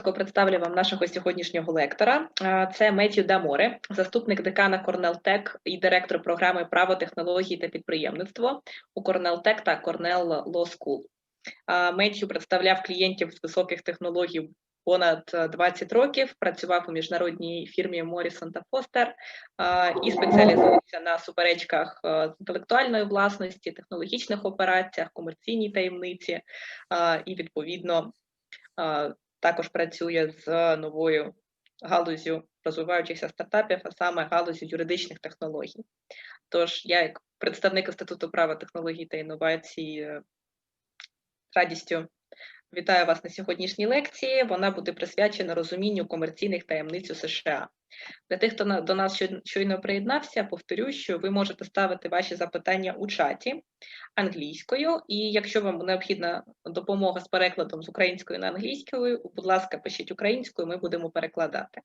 Представлю вам нашого сьогоднішнього лектора. Це Метью Д'Аморе, заступник декана Корнел-Тек і директор програми «Право, технології та підприємництво» у Корнел-Тек та Корнел Law School. Метью представляв клієнтів з високих технологій понад 20 років, працював у міжнародній фірмі Морісон та Фостер і спеціалізується на суперечках з інтелектуальної власності, технологічних операціях, комерційній таємниці і, відповідно, також працює з новою галуззю розвиваючихся стартапів, а саме галуззю юридичних технологій. Тож я, як представник Інституту права, технологій та інновацій, радістю вітаю вас на сьогоднішній лекції. Вона буде присвячена розумінню комерційних таємниць у США. Для тих, хто до нас щойно приєднався, повторю, що ви можете ставити ваші запитання у чаті англійською, і якщо вам необхідна допомога з перекладом з української на англійську, будь ласка, пишіть українською, ми будемо перекладати.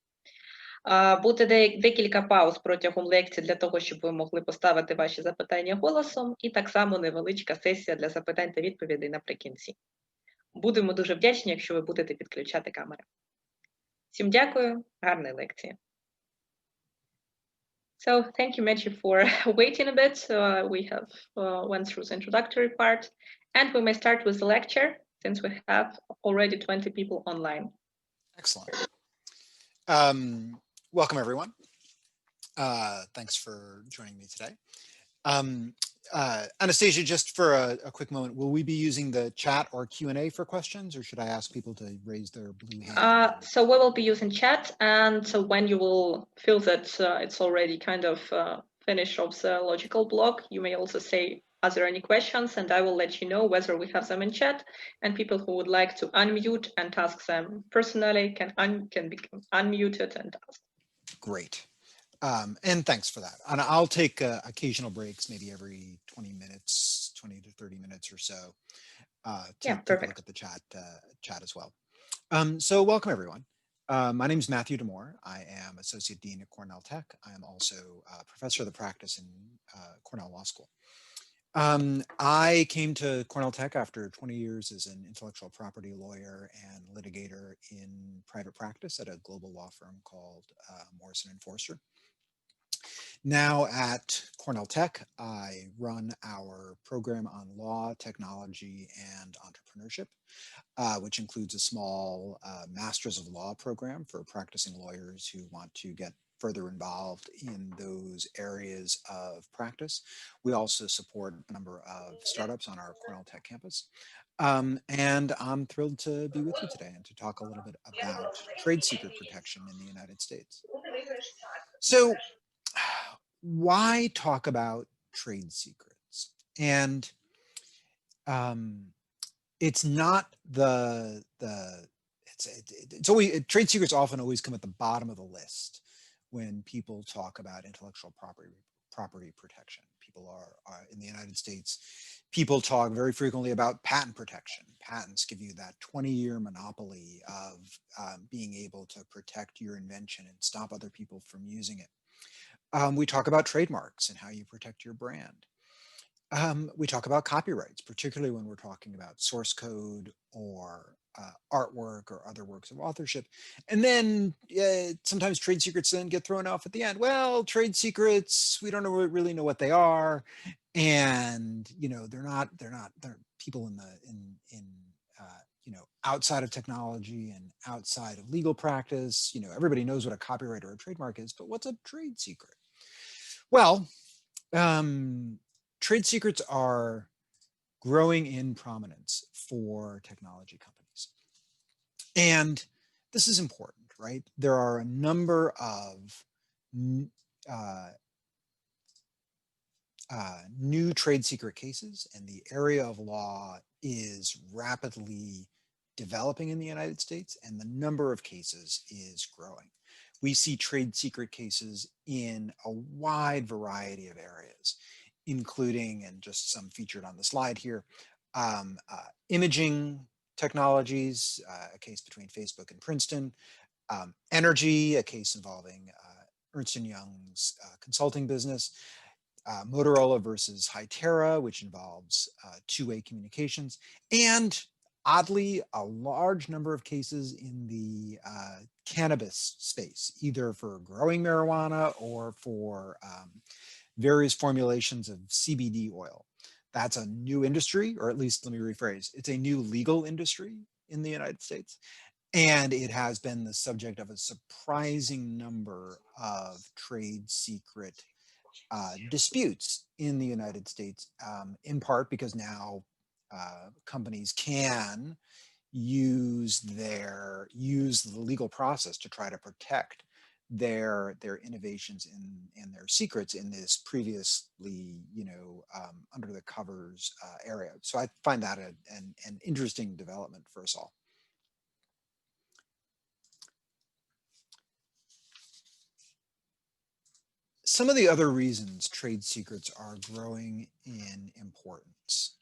Буде декілька пауз протягом лекції для того, щоб ви могли поставити ваші запитання голосом, і так само невеличка сесія для запитань та відповідей наприкінці. Будемо дуже вдячні, якщо ви будете підключати камери. Всім дякую, гарної лекції. So thank you, Metью, for waiting a bit. We have went through the introductory part, and we may start with the lecture since we have already 20 people online. Excellent. Welcome, everyone. Thanks for joining me today. Anastasia, just for a quick moment, will we be using the chat or Q&A for questions, or should I ask people to raise their blue hand? So we will be using chat, and so when you will feel that it's already kind of finished of the logical block, you may also say, are there any questions? And I will let you know whether we have them in chat, and people who would like to unmute and ask them personally can be unmuted and asked. Great. And thanks for that. And I'll take occasional breaks, maybe every 20 minutes, 20 to 30 minutes or so, to take a look at the chat as well. So welcome, everyone. My name is Metью D'Amore. I am Associate Dean at Cornell Tech. I am also a professor of the practice in Cornell Law School. I came to Cornell Tech after 20 years as an intellectual property lawyer and litigator in private practice at a global law firm called Morrison & Foerster. Now at Cornell Tech, I run our program on law, technology, and entrepreneurship, which includes a small Masters of Law program for practicing lawyers who want to get further involved in those areas of practice. We also support a number of startups on our Cornell Tech campus. And I'm thrilled to be with you today and to talk a little bit about trade secret protection in the United States. So, why talk about trade secrets? And it's not it's always, trade secrets often always come at the bottom of the list when people talk about intellectual property protection. People are in the United States, people talk very frequently about patent protection. Patents give you that 20-year monopoly of being able to protect your invention and stop other people from using it. We talk about trademarks and how you protect your brand. We talk about copyrights, particularly when we're talking about source code or artwork or other works of authorship. And then sometimes trade secrets then get thrown off at the end. Well, trade secrets, we don't really know what they are. And, you know, they're people outside of technology and outside of legal practice. You know, everybody knows what a copyright or a trademark is, but what's a trade secret? Well, trade secrets are growing in prominence for technology companies. And this is important, right? There are a number of new trade secret cases, and the area of law is rapidly developing in the United States, and the number of cases is growing. We see trade secret cases in a wide variety of areas, including, and just some featured on the slide here, imaging technologies, a case between Facebook and Princeton, energy, a case involving Ernst & Young's consulting business, Motorola versus Hytera, which involves two-way communications, and Oddly, a large number of cases in the cannabis space, either for growing marijuana or for various formulations of CBD oil. That's a new industry, or at least let me rephrase, it's a new legal industry in the United States. And it has been the subject of a surprising number of trade secret disputes in the United States, in part because now companies can use the legal process to try to protect their innovations and their secrets in this previously, under the covers area. So I find that an interesting development for us all. Some of the other reasons trade secrets are growing in importance.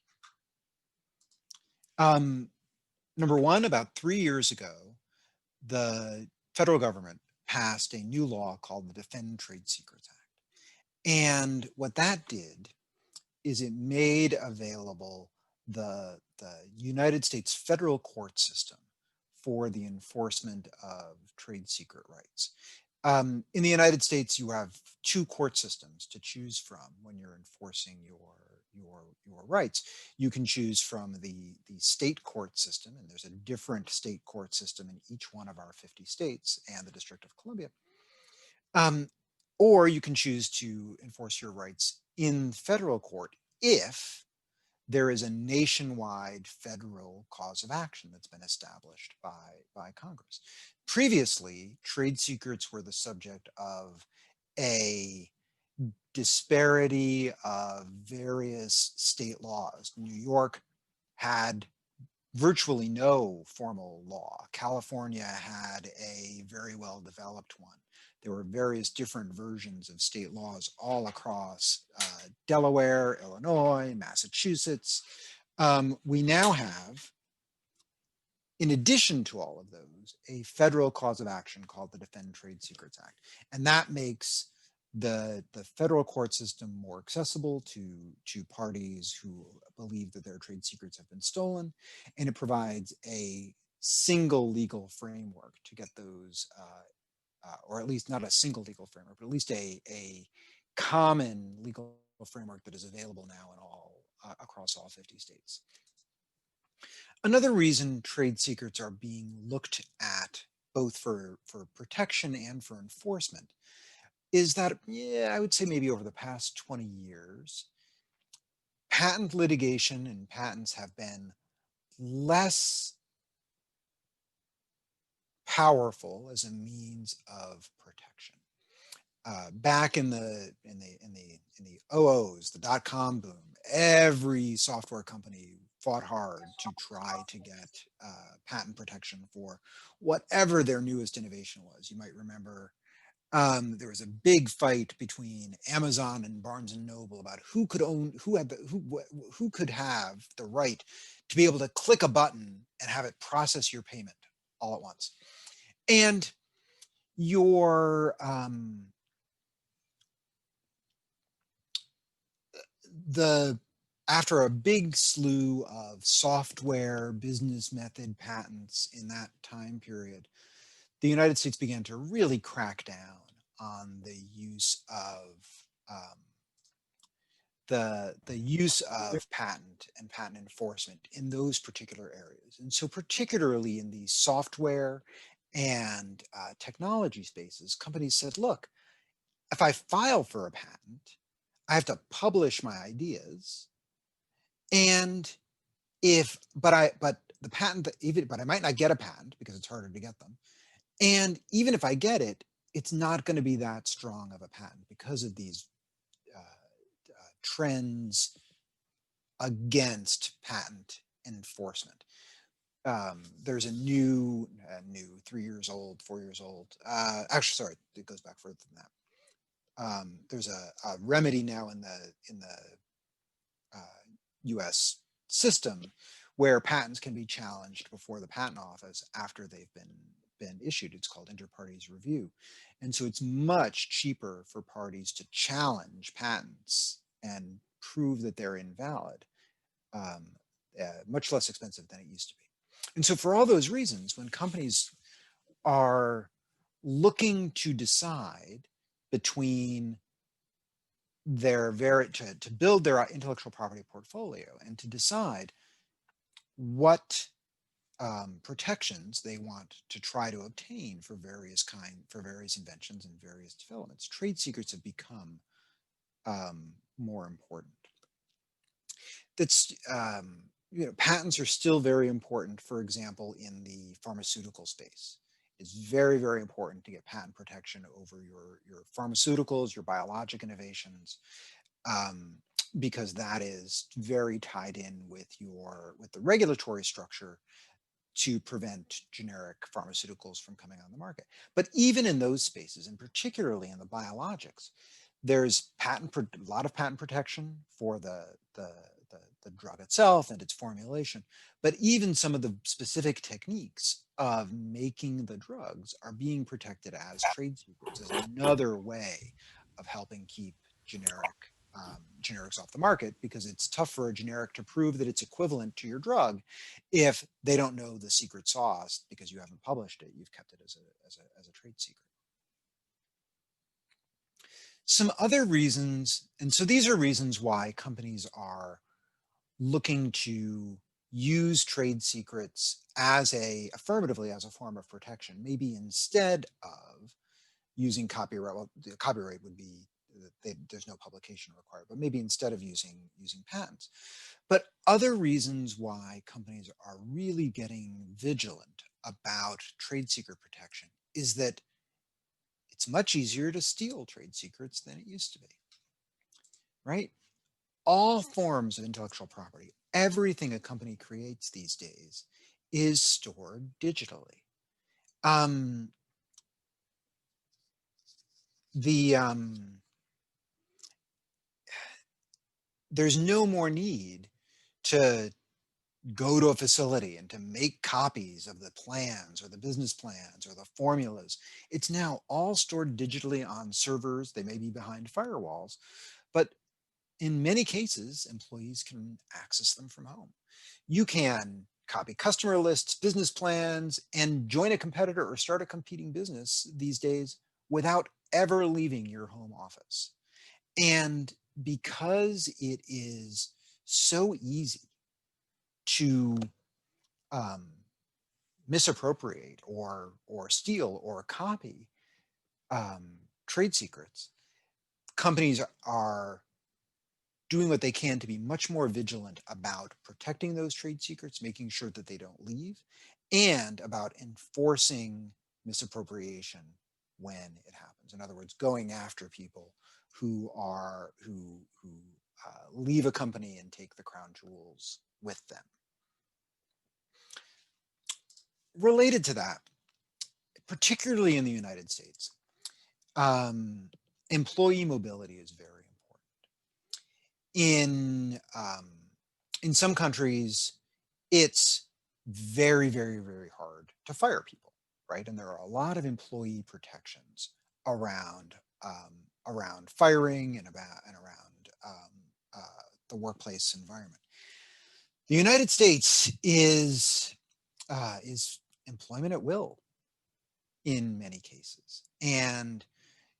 Number one, about 3 years ago, the federal government passed a new law called the Defend Trade Secrets Act. And what that did is it made available the United States federal court system for the enforcement of trade secret rights. In the United States, you have two court systems to choose from when you're enforcing your rights. You can choose from the state court system, and there's a different state court system in each one of our 50 states and the District of Columbia. Or you can choose to enforce your rights in federal court if there is a nationwide federal cause of action that's been established by Congress. Previously, trade secrets were the subject of a disparity of various state laws. New York had virtually no formal law. California had a very well developed one. There were various different versions of state laws all across Delaware, Illinois, Massachusetts. We now have, in addition to all of those, a federal cause of action called the Defend Trade Secrets Act. And that makes the federal court system more accessible to parties who believe that their trade secrets have been stolen. And it provides a single legal framework to get those, or at least not a single legal framework, but at least a common legal framework that is available now in all across all 50 states. Another reason trade secrets are being looked at both for protection and for enforcement is that, I would say maybe over the past 20 years, patent litigation and patents have been less powerful as a means of protection. Back in the 00s, the dot-com boom, every software company fought hard to try to get patent protection for whatever their newest innovation was. You might remember there was a big fight between Amazon and Barnes and Noble about who could have the right to be able to click a button and have it process your payment all at once. And after a big slew of software business method patents in that time period, the United States began to really crack down on the use of patent and patent enforcement in those particular areas. And so particularly in the software and technology spaces, companies said, look, if I file for a patent, I have to publish my ideas. And but I might not get a patent because it's harder to get them. And even if I get it, it's not going to be that strong of a patent because of these trends against patent enforcement. There's a new 3 years old, 4 years old. Actually, sorry, it goes back further than that. There's a remedy now in the U.S. system where patents can be challenged before the patent office after they've been issued. It's called inter partes review. And so it's much cheaper for parties to challenge patents and prove that they're invalid, much less expensive than it used to be. And so for all those reasons, when companies are looking to decide between to build their intellectual property portfolio and to decide what protections they want to try to obtain for various inventions and various developments, trade secrets have become more important. That's patents are still very important. For example, in the pharmaceutical space, it's very, very important to get patent protection over your pharmaceuticals, your biologic innovations, because that is very tied in with the regulatory structure to prevent generic pharmaceuticals from coming on the market. But even in those spaces, and particularly in the biologics, there's a lot of patent protection for the drug itself and its formulation, but even some of the specific techniques of making the drugs are being protected as trade secrets, as another way of helping keep generics off the market, because it's tough for a generic to prove that it's equivalent to your drug if they don't know the secret sauce because you haven't published it. You've kept it as a trade secret. Some other reasons, and so these are reasons why companies are looking to use trade secrets affirmatively as a form of protection, maybe instead of using copyright. Well, the copyright would be there's no publication required, but maybe instead of using patents. But other reasons why companies are really getting vigilant about trade secret protection is that it's much easier to steal trade secrets than it used to be, right? All forms of intellectual property, everything a company creates these days is stored digitally. There's no more need to go to a facility and to make copies of the plans or the business plans or the formulas. It's now all stored digitally on servers. They may be behind firewalls, but in many cases, employees can access them from home. You can copy customer lists, business plans, and join a competitor or start a competing business these days without ever leaving your home office. And because it is so easy to misappropriate or steal or copy trade secrets, companies are doing what they can to be much more vigilant about protecting those trade secrets, making sure that they don't leave, and about enforcing misappropriation when it happens. In other words, going after people who leave a company and take the crown jewels with them. Related to that, particularly in the United States, employee mobility is very important. In some countries, it's very, very, very hard to fire people, right? And there are a lot of employee protections around firing and around the workplace environment. The United States is employment at will in many cases, and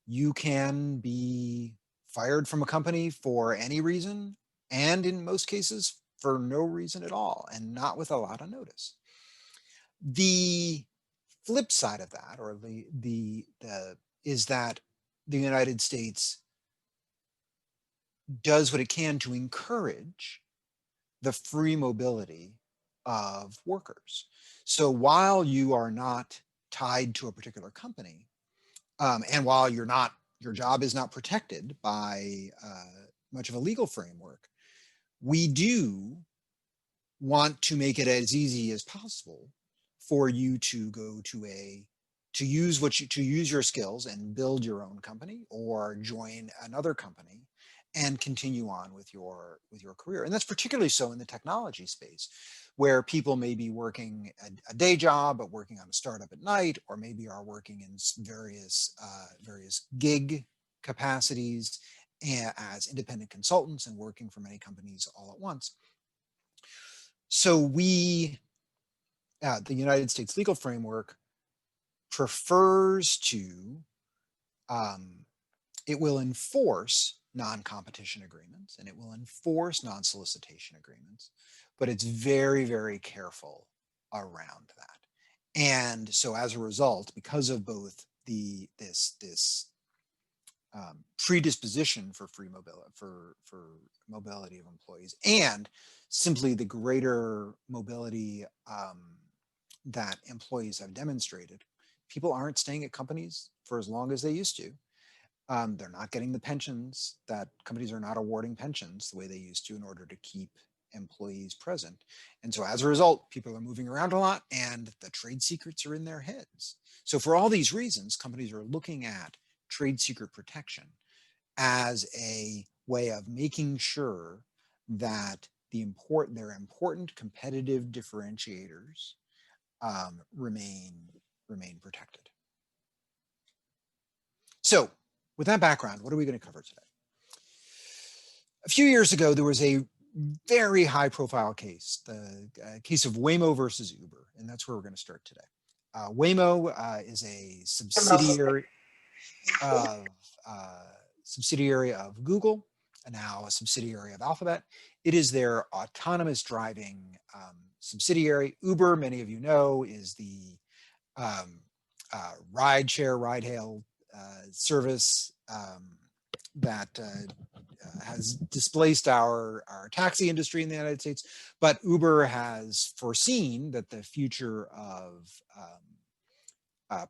you can be fired from a company for any reason, and in most cases for no reason at all, and not with a lot of notice. The flip side of that, or is that the United States does what it can to encourage the free mobility of workers. So while you are not tied to a particular company, and while your job is not protected by much of a legal framework, we do want to make it as easy as possible for you to go to use your skills and build your own company or join another company and continue on with your career. And that's particularly so in the technology space, where people may be working a day job, but working on a startup at night, or maybe are working in various gig capacities as independent consultants and working for many companies all at once. So the United States legal framework prefers to, it will enforce non-competition agreements and it will enforce non-solicitation agreements, but it's very, very careful around that. And so as a result, because of both this predisposition for free mobility, for mobility of employees, and simply the greater mobility that employees have demonstrated, people aren't staying at companies for as long as they used to. They're not getting the pensions, that companies are not awarding pensions the way they used to in order to keep employees present. And so as a result, people are moving around a lot and the trade secrets are in their heads. So for all these reasons, companies are looking at trade secret protection as a way of making sure that their important competitive differentiators remain protected. So with that background, what are we going to cover today? A few years ago, there was a very high profile case, the case of Waymo versus Uber, and that's where we're going to start today. Waymo is a subsidiary of Google, and now a subsidiary of Alphabet. It is their autonomous driving subsidiary. Uber, many of you know, is the ride-hail service that has displaced our taxi industry in the United States, but Uber has foreseen that the future of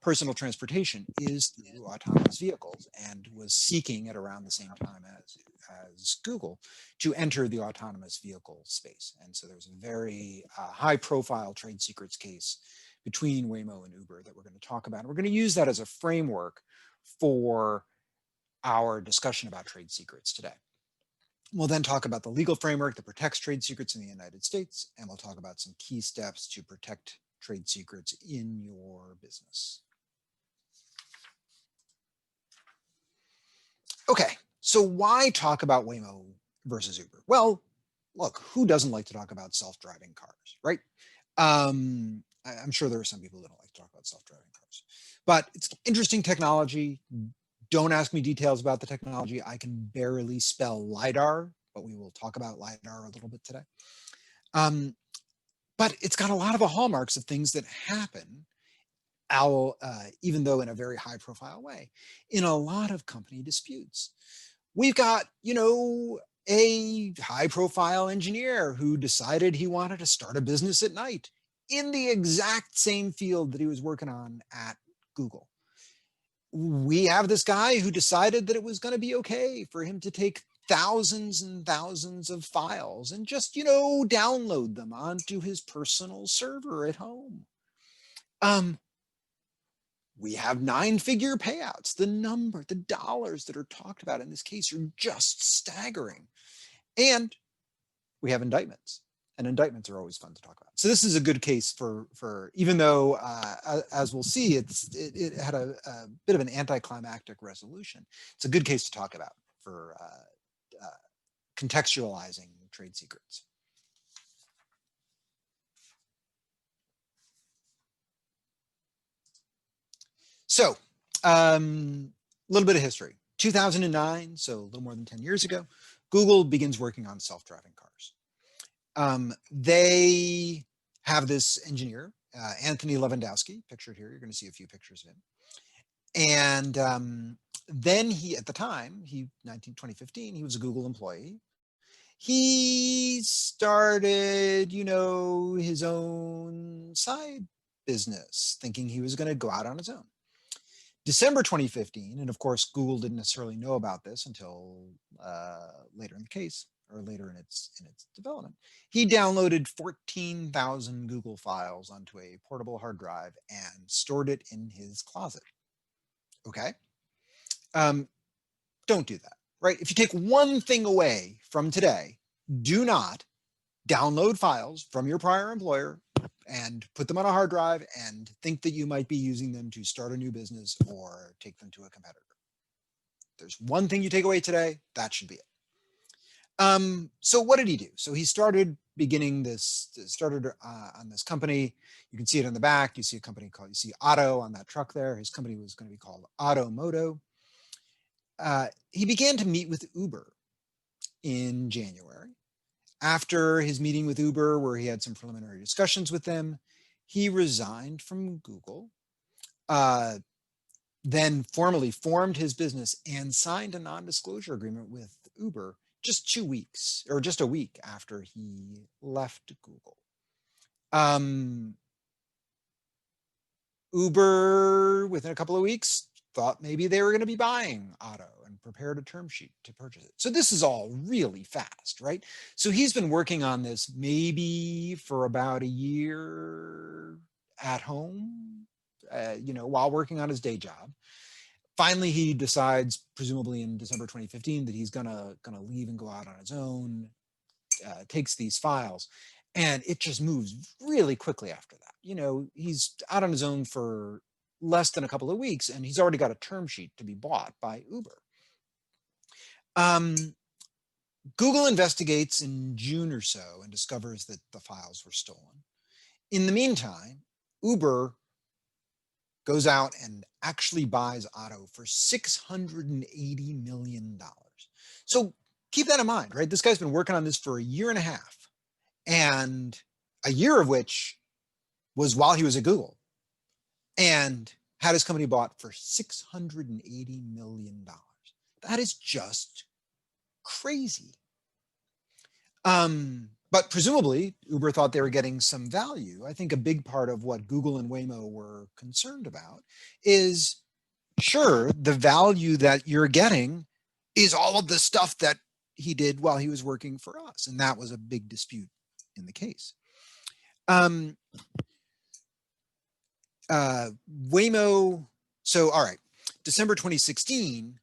personal transportation is through autonomous vehicles, and was seeking at around the same time as Google to enter the autonomous vehicle space. And so there's a very high profile trade secrets case between Waymo and Uber that we're going to talk about. And we're going to use that as a framework for our discussion about trade secrets today. We'll then talk about the legal framework that protects trade secrets in the United States, and we'll talk about some key steps to protect trade secrets in your business. Okay, so why talk about Waymo versus Uber? Well, look, who doesn't like to talk about self-driving cars, right? I'm sure there are some people who don't like to talk about self-driving cars, but it's interesting technology. Don't ask me details about the technology. I can barely spell LiDAR, but we will talk about LiDAR a little bit today. But it's got a lot of the hallmarks of things that happen, even though in a very high profile way, in a lot of company disputes. We've got, a high profile engineer who decided he wanted to start a business at night in the exact same field that he was working on at Google. We have this guy who decided that it was going to be okay for him to take thousands and thousands of files and just, download them onto his personal server at home. We have 9-figure payouts. The dollars that are talked about in this case are just staggering. And we have indictments, and indictments are always fun to talk about. So this is a good case for even though, as we'll see, it had a bit of an anticlimactic resolution. It's a good case to talk about for contextualizing trade secrets. So a little bit of history. 2009, so a little more than 10 years ago, Google begins working on self-driving cars. They have this engineer, Entony Levandowski, pictured here. You're going to see a few pictures of him. And then at the time, 2015, he was a Google employee. He started, his own side business, thinking he was going to go out on his own. December 2015, and of course, Google didn't necessarily know about this until later in the case, or later in its development. He downloaded 14,000 Google files onto a portable hard drive and stored it in his closet. Okay, don't do that, right? If you take one thing away from today, do not download files from your prior employer and put them on a hard drive and think that you might be using them to start a new business or take them to a competitor. There's one thing you take away today, that should be it. So what did he do? So he started started on this company. You can see it in the back. You see a company called, you see Otto on that truck there. His company was going to be called Automoto. He began to meet with Uber in January. After his meeting with Uber, where he had some preliminary discussions with them, he resigned from Google, then formally formed his business and signed a non-disclosure agreement with Uber just 2 weeks, or just a week after he left Google. Uber, within a couple of weeks, thought maybe they were going to be buying Otto and prepared a term sheet to purchase it. So this is all really fast, right? So he's been working on this maybe for about a year at home, while working on his day job. Finally, he decides, presumably in December 2015, that he's gonna leave and go out on his own, takes these files, and it just moves really quickly after that. He's out on his own for less than a couple of weeks, and he's already got a term sheet to be bought by Uber. Google investigates in June or so and discovers that the files were stolen. In the meantime, Uber goes out and actually buys Otto for $680 million. So keep that in mind, right? This guy's been working on this for a year and a half, and a year of which was while he was at Google, and had his company bought for $680 million. That is just crazy. But presumably, Uber thought they were getting some value. I think a big part of what Google and Waymo were concerned about is, sure, the value that you're getting is all of the stuff that he did while he was working for us. And that was a big dispute in the case. Waymo, so all right, December 2016,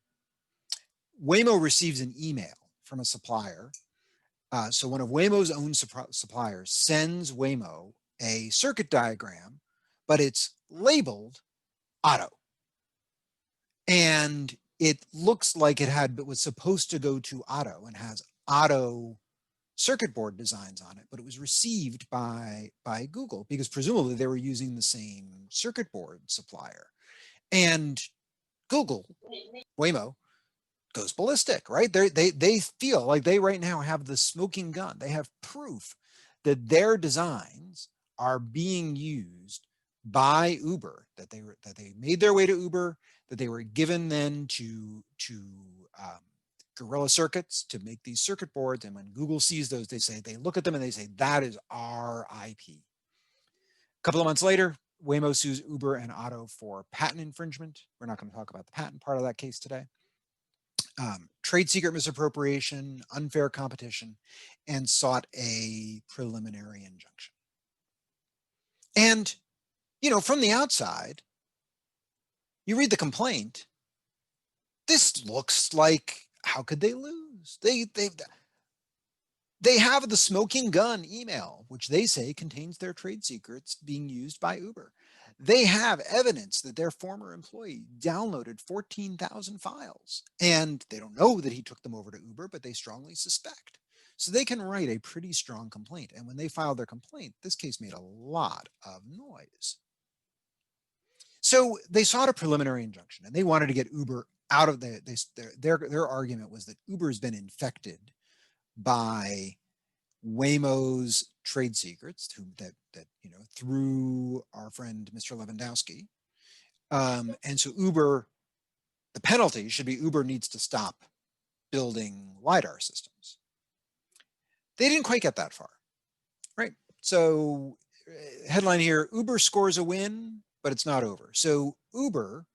Waymo receives an email from a supplier. So one of Waymo's own suppliers sends Waymo a circuit diagram, but it's labeled Otto. And it looks like it was supposed to go to Otto and has Otto circuit board designs on it, but it was received by Google because presumably they were using the same circuit board supplier. And Google, Waymo, goes ballistic, right? They feel like they right now have the smoking gun. They have proof that their designs are being used by Uber, that they made their way to Uber, that they were given then to Guerrilla Circuits to make these circuit boards. And when Google sees those, they look at them and they say, that is our IP. A couple of months later, Waymo sues Uber and Otto for patent infringement. We're not going to talk about the patent part of that case today. Trade secret misappropriation, unfair competition, and sought a preliminary injunction. And, from the outside, you read the complaint, this looks like, how could they lose? They have the smoking gun email, which they say contains their trade secrets being used by Uber. They have evidence that their former employee downloaded 14,000 files, and they don't know that he took them over to Uber, but they strongly suspect. So they can write a pretty strong complaint. And when they filed their complaint, this case made a lot of noise. So they sought a preliminary injunction, and they wanted to get Uber out of their argument was that Uber has been infected by Waymo's trade secrets through our friend Mr. Lewandowski. And so Uber, the penalty should be Uber needs to stop building LiDAR systems. They didn't quite get that far, right? So headline here, Uber scores a win, but it's not over. So Uber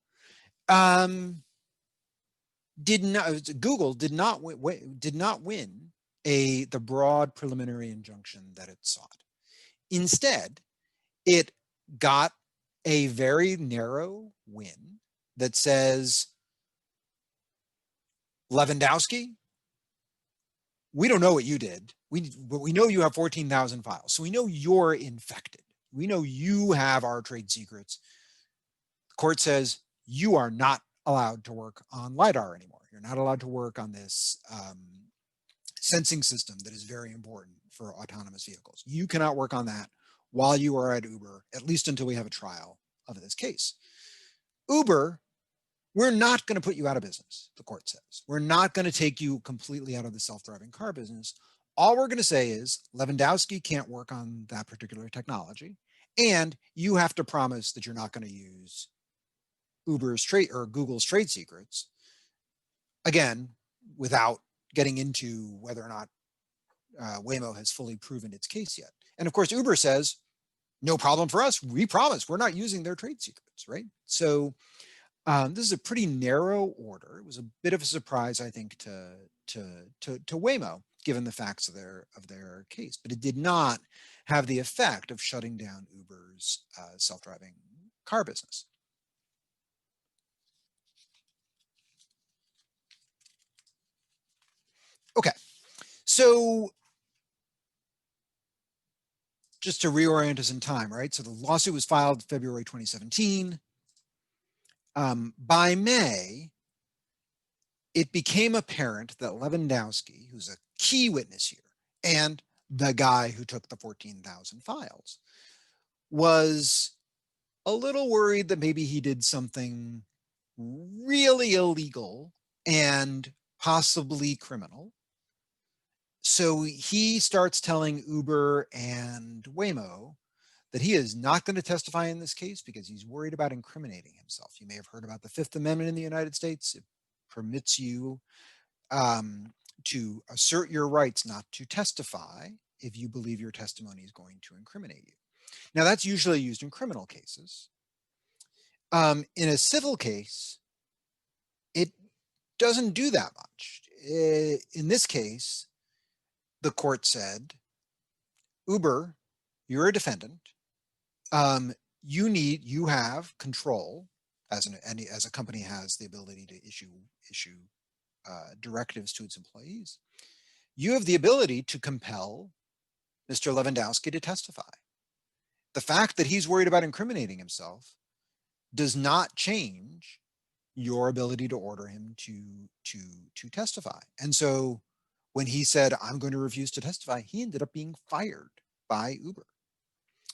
Google did not win the broad preliminary injunction that it sought. Instead, it got a very narrow win that says, Lewandowski, we don't know what you did. But we know you have 14,000 files. So we know you're infected. We know you have our trade secrets. The court says you are not allowed to work on LiDAR anymore. You're not allowed to work on this sensing system that is very important for autonomous vehicles. You cannot work on that while you are at Uber, at least until we have a trial of this case. Uber, we're not going to put you out of business, the court says. We're not going to take you completely out of the self-driving car business. All we're going to say is Lewandowski can't work on that particular technology, and you have to promise that you're not going to use Uber's trade or Google's trade secrets, again, without getting into whether or not Waymo has fully proven its case yet. And of course, Uber says, no problem for us. We promise we're not using their trade secrets, right? So this is a pretty narrow order. It was a bit of a surprise, I think, to Waymo, given the facts of their case, but it did not have the effect of shutting down Uber's self-driving car business. Okay, so just to reorient us in time, right? So the lawsuit was filed February 2017. By May, it became apparent that Lewandowski, who's a key witness here, and the guy who took the 14,000 files, was a little worried that maybe he did something really illegal and possibly criminal. So he starts telling Uber and Waymo that he is not going to testify in this case because he's worried about incriminating himself. You may have heard about the Fifth Amendment in the United States. It permits you to assert your rights not to testify if you believe your testimony is going to incriminate you. Now, that's usually used in criminal cases. In a civil case, it doesn't do that much. In this case, the court said, Uber, you're a defendant. You have control, as a company has the ability to issue directives to its employees. You have the ability to compel Mr. Lewandowski to testify. The fact that he's worried about incriminating himself does not change your ability to order him to testify. And so when he said, I'm going to refuse to testify, he ended up being fired by Uber.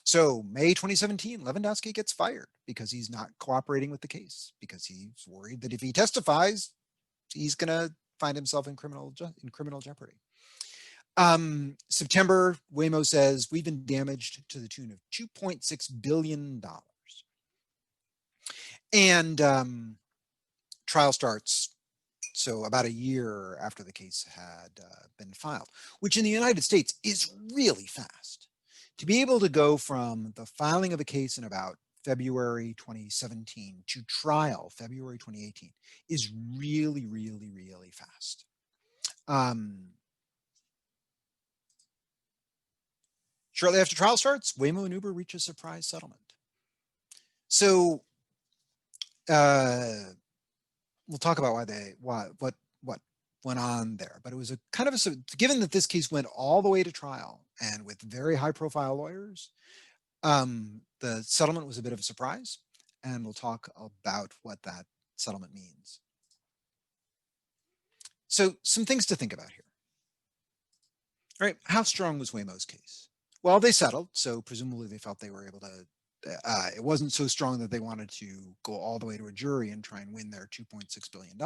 So May 2017, Lewandowski gets fired because he's not cooperating with the case, because he's worried that if he testifies, he's going to find himself in criminal jeopardy. September, Waymo says, we've been damaged to the tune of $2.6 billion. And trial starts, so about a year after the case had been filed, which in the United States is really fast. To be able to go from the filing of a case in about February 2017 to trial February 2018 is really, really, really fast. Shortly after trial starts, Waymo and Uber reach a surprise settlement. So we'll talk about what went on there, but it was a kind of given that this case went all the way to trial and with very high profile lawyers, the settlement was a bit of a surprise, and we'll talk about what that settlement means. So some things to think about here. All right, how strong was Waymo's case? Well, they settled, so presumably they felt they were able to, it wasn't so strong that they wanted to go all the way to a jury and try and win their $2.6 billion.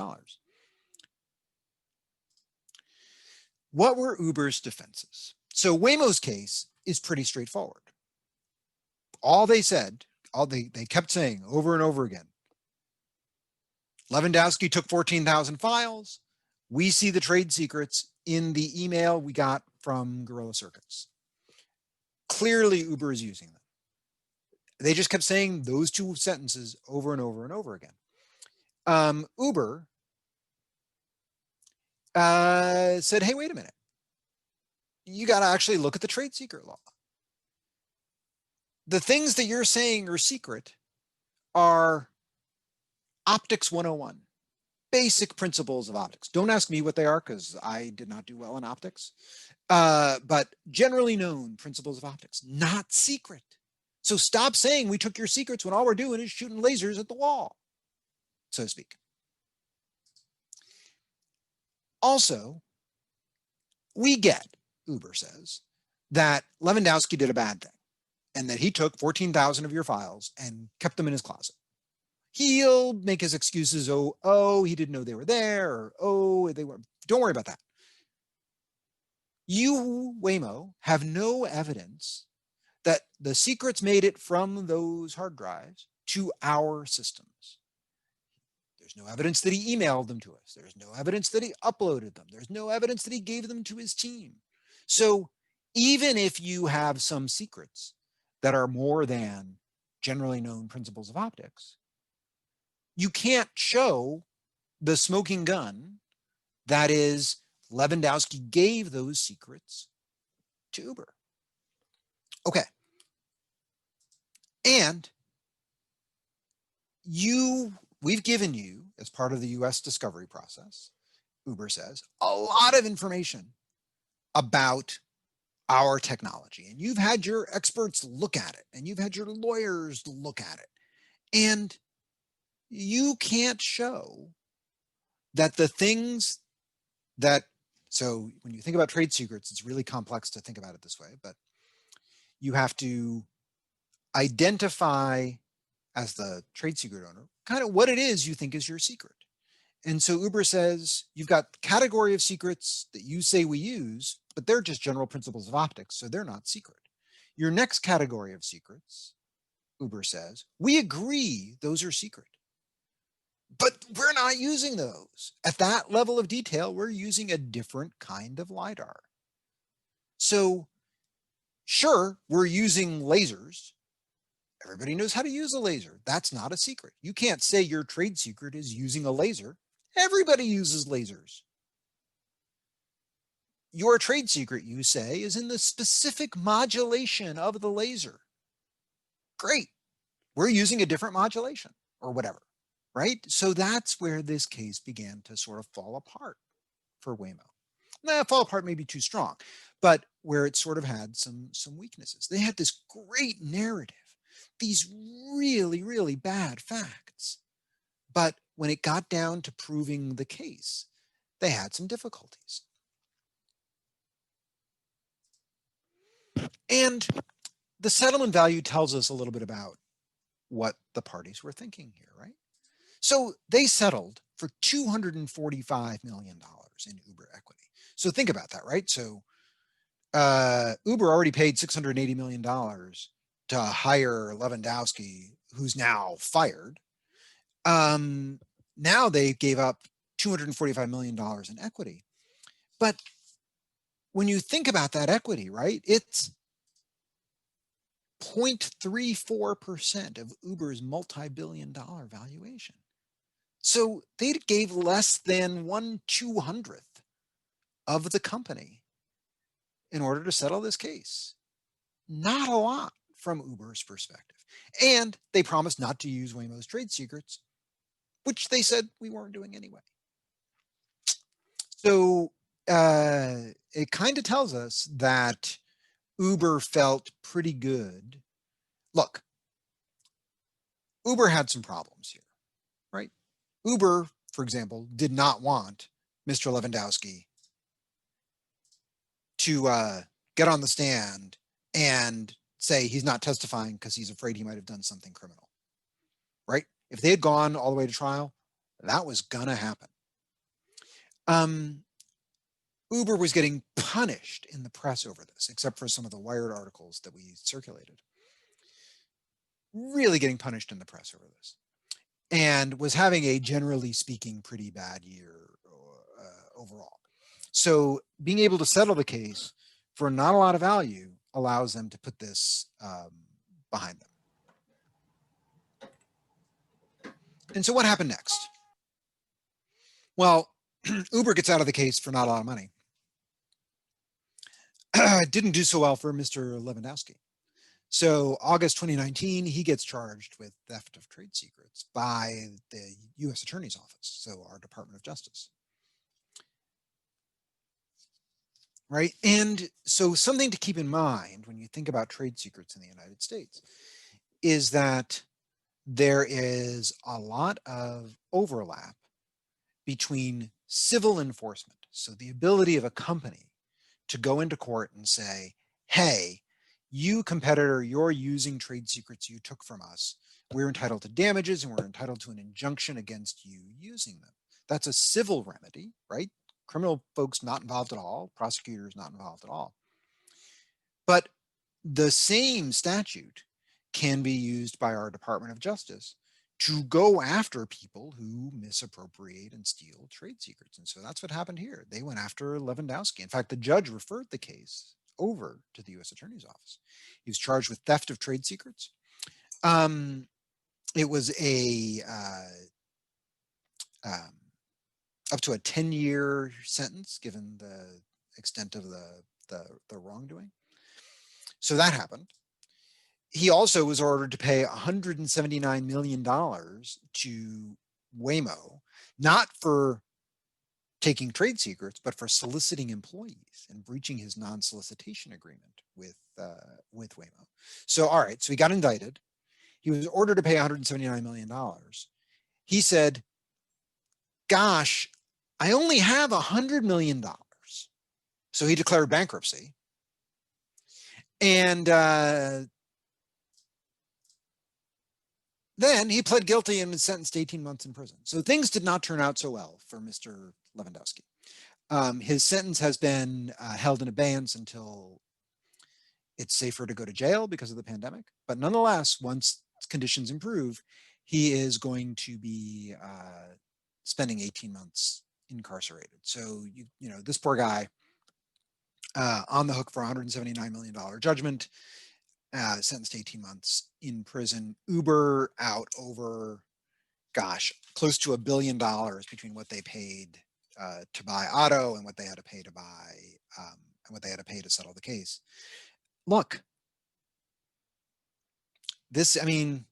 What were Uber's defenses? So Waymo's case is pretty straightforward. All they said, they kept saying over and over again, Lewandowski took 14,000 files. We see the trade secrets in the email we got from Guerrilla Circuits. Clearly, Uber is using them. They just kept saying those two sentences over and over and over again. Uber said, hey, wait a minute. You got to actually look at the trade secret law. The things that you're saying are secret are optics 101, basic principles of optics. Don't ask me what they are because I did not do well in optics, but generally known principles of optics, not secret. So stop saying we took your secrets when all we're doing is shooting lasers at the wall, so to speak. Also, we get, Uber says, that Lewandowski did a bad thing and that he took 14,000 of your files and kept them in his closet. He'll make his excuses, oh, he didn't know they were there, or oh, they were. Don't worry about that. You, Waymo, have no evidence that the secrets made it from those hard drives to our systems. There's no evidence that he emailed them to us. There's no evidence that he uploaded them. There's no evidence that he gave them to his team. So even if you have some secrets that are more than generally known principles of optics, you can't show the smoking gun that is Lewandowski gave those secrets to Uber. Okay. And we've given you, as part of the US discovery process, Uber says, a lot of information about our technology. And you've had your experts look at it, and you've had your lawyers look at it. And you can't show that the things that, so when you think about trade secrets, it's really complex to think about it this way, but you have to identify, as the trade secret owner, kind of what it is you think is your secret. And so Uber says, you've got category of secrets that you say we use, but they're just general principles of optics, so they're not secret. Your next category of secrets, Uber says, we agree those are secret, but we're not using those. At that level of detail, we're using a different kind of LiDAR. So sure, we're using lasers. Everybody knows how to use a laser. That's not a secret. You can't say your trade secret is using a laser. Everybody uses lasers. Your trade secret, you say, is in the specific modulation of the laser. Great. We're using a different modulation or whatever, right? So that's where this case began to sort of fall apart for Waymo. Fall apart may be too strong, but where it sort of had some weaknesses. They had this great narrative, these really, really bad facts. But when it got down to proving the case, they had some difficulties. And the settlement value tells us a little bit about what the parties were thinking here, right? So they settled for $245 million in Uber equity. So think about that, right? So Uber already paid $680 million to hire Lewandowski, who's now fired. Now they gave up $245 million in equity. But when you think about that equity, right, it's 0.34% of Uber's multi-billion-dollar valuation. So they gave less than 1/200th of the company in order to settle this case. Not a lot from Uber's perspective. And they promised not to use Waymo's trade secrets, which they said we weren't doing anyway. So it kind of tells us that Uber felt pretty good. Look, Uber had some problems here, right? Uber, for example, did not want Mr. Lewandowski to get on the stand and say he's not testifying because he's afraid he might have done something criminal, right? If they had gone all the way to trial, that was gonna happen. Uber was getting punished in the press over this, except for some of the Wired articles that we circulated. Really getting punished in the press over this, and was having a, generally speaking, pretty bad year overall. So being able to settle the case for not a lot of value allows them to put this behind them. And so what happened next? Well, Uber gets out of the case for not a lot of money. Didn't do so well for Mr. Lewandowski. So August 2019, he gets charged with theft of trade secrets by the U.S. Attorney's Office, so our Department of Justice. Right? And so something to keep in mind when you think about trade secrets in the United States is that there is a lot of overlap between civil enforcement, so the ability of a company to go into court and say, hey, you competitor, you're using trade secrets you took from us. We're entitled to damages and we're entitled to an injunction against you using them. That's a civil remedy, right? Criminal folks not involved at all, prosecutors not involved at all. But the same statute can be used by our Department of Justice to go after people who misappropriate and steal trade secrets. And so that's what happened here. They went after Lewandowski. In fact, the judge referred the case over to the U.S. Attorney's Office. He was charged with theft of trade secrets. It was up to a 10-year sentence, given the extent of the wrongdoing. So that happened. He also was ordered to pay $179 million to Waymo, not for taking trade secrets, but for soliciting employees and breaching his non-solicitation agreement with Waymo. So, all right, so he got indicted. He was ordered to pay $179 million. He said, gosh, I only have $100 million. So he declared bankruptcy. And then he pled guilty and was sentenced to 18 months in prison. So things did not turn out so well for Mr. Lewandowski. His sentence has been held in abeyance until it's safer to go to jail because of the pandemic. But nonetheless, once conditions improve, he is going to be spending 18 months incarcerated. So, you know, this poor guy on the hook for $179 million judgment, sentenced to 18 months in prison. Uber out over, gosh, close to $1 billion between what they paid to buy Otto and what they had to pay to buy and what they had to pay to settle the case. Look, this, I mean,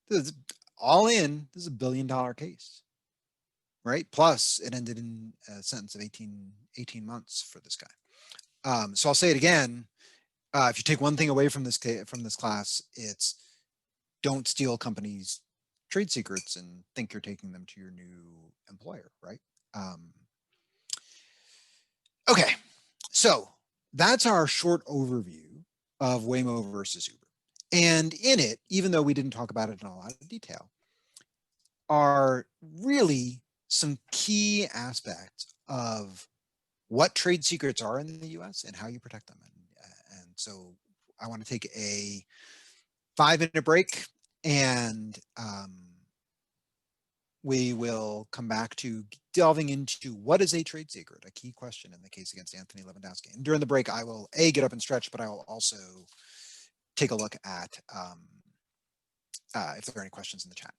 this is all in, this is $1 billion case, right? Plus it ended in a sentence of 18 months for this guy. So I'll say it again. If you take one thing away from this class, it's don't steal companies' trade secrets and think you're taking them to your new employer, right? Okay, so that's our short overview of Waymo versus Uber. And in it, even though we didn't talk about it in a lot of detail, are really some key aspects of what trade secrets are in the US and how you protect them. And so I want to take a 5-minute break, and we will come back to delving into what is a trade secret, a key question in the case against Entony Levandowski. And during the break, I will get up and stretch, but I will also take a look at if there are any questions in the chat.